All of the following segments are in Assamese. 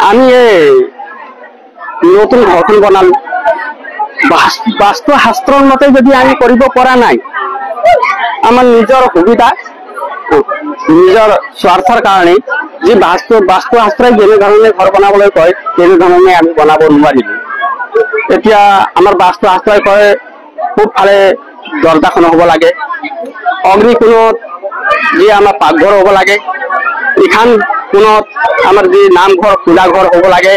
আমি নতুন ঘৰখন বনালো বাস্তু শাস্ত্ৰৰ মতে যদি আমি কৰিব পৰা নাই আমাৰ নিজৰ সুবিধা নিজৰ স্বাৰ্থৰ কাৰণে যি বাস্তু শাস্ত্ৰই যেনে ধৰণে ঘৰ বনাবলৈ কয় তেনে ধৰণে আমি বনাব নোৱাৰিলো। এতিয়া আমাৰ বাস্তু শাস্ত্ৰই কয় পূবফালে দৰজাখন হ'ব লাগে, অগ্নিকোণত যি আমাৰ পাকঘৰ হ'ব লাগে, ইখান কোণত আমাৰ যি নামঘৰ পূজাঘৰ হ'ব লাগে,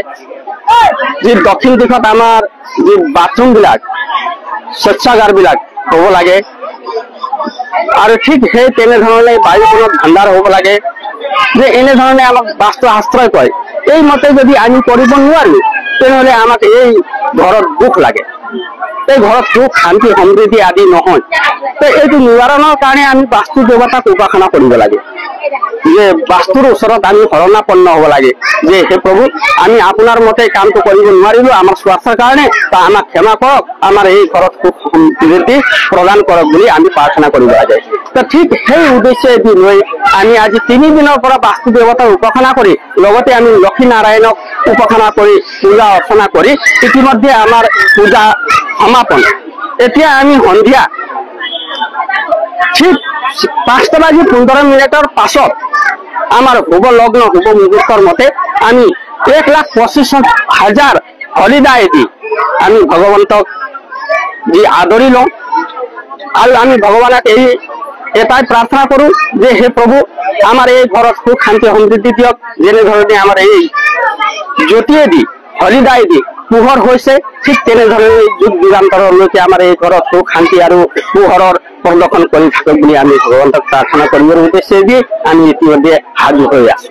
যি দক্ষিণ দিশত আমাৰ যি বাথৰুম বিলাক শৌচাগাৰ বিলাক হ'ব লাগে আৰু ঠিক সেই তেনেধৰণে বায়ুকোণত ভাণ্ডাৰ হ'ব লাগে। যে এনেধৰণে আমাক বাস্তু শাস্ত্ৰই কয়। এই মতে যদি আমি কৰিব নোৱাৰো তেনেহলে আমাক এই ঘৰত দুখ লাগে, এই ঘৰত সুখ শান্তি সমৃদ্ধি আদি নহয়। তো এইটো নিবাৰণৰ কাৰণে আমি বাস্তু দেৱতাক উপাসনা কৰিব লাগে, যে বাস্তুৰ ওচৰত আমি শৰণাপন্ন হ'ব লাগে যে হে প্ৰভু আমি আপোনাৰ মতে কামটো কৰিব নোৱাৰিলো, আমাৰ স্বাৰ্থৰ কাৰণে বা আমাক ক্ষমা কৰক, আমাৰ এই ঘৰত সুখ সমৃদ্ধি প্ৰদান কৰক বুলি আমি প্ৰাৰ্থনা কৰিব লাগে। তো ঠিক সেই উদ্দেশ্যেদি লৈ আমি আজি 3 দিনৰ পৰা বাস্তু দেৱতাক উপাসনা কৰি লগতে আমি লক্ষ্মী নাৰায়ণক উপাসনা কৰি পূজা অৰ্চনা কৰি ইতিমধ্যে আমাৰ পূজা সমাপন। এতিয়া আমি সন্ধিয়া ঠিক 5:15 পাছত আমাৰ শুভ লগ্ন শুভ মুহূৰ্তৰ মতে আমি 1,25,000 হলিদায় দি আমি ভগৱন্তক যি আদৰি লওঁ আৰু আমি ভগৱানক এই এটাই প্ৰাৰ্থনা কৰো যে হে প্ৰভু আমাৰ এই ঘৰত সুখ শান্তি সমৃদ্ধি দিয়ক। যেনেধৰণে আমাৰ এই জ্যোতিয়েদি হলিদায় দি পোহৰ হৈছে ঠিক তেনেধৰণে যুগ যুগান্তৰলৈকে আমাৰ এই ঘৰত সুখ শান্তি আৰু পোহৰৰ প্ৰদৰ্শন কৰি থাকক বুলি আমি ভগৱন্তক প্ৰাৰ্থনা কৰিবৰ উদ্দেশ্যে দি আমি ইতিমধ্যে সাজু হৈ আছো।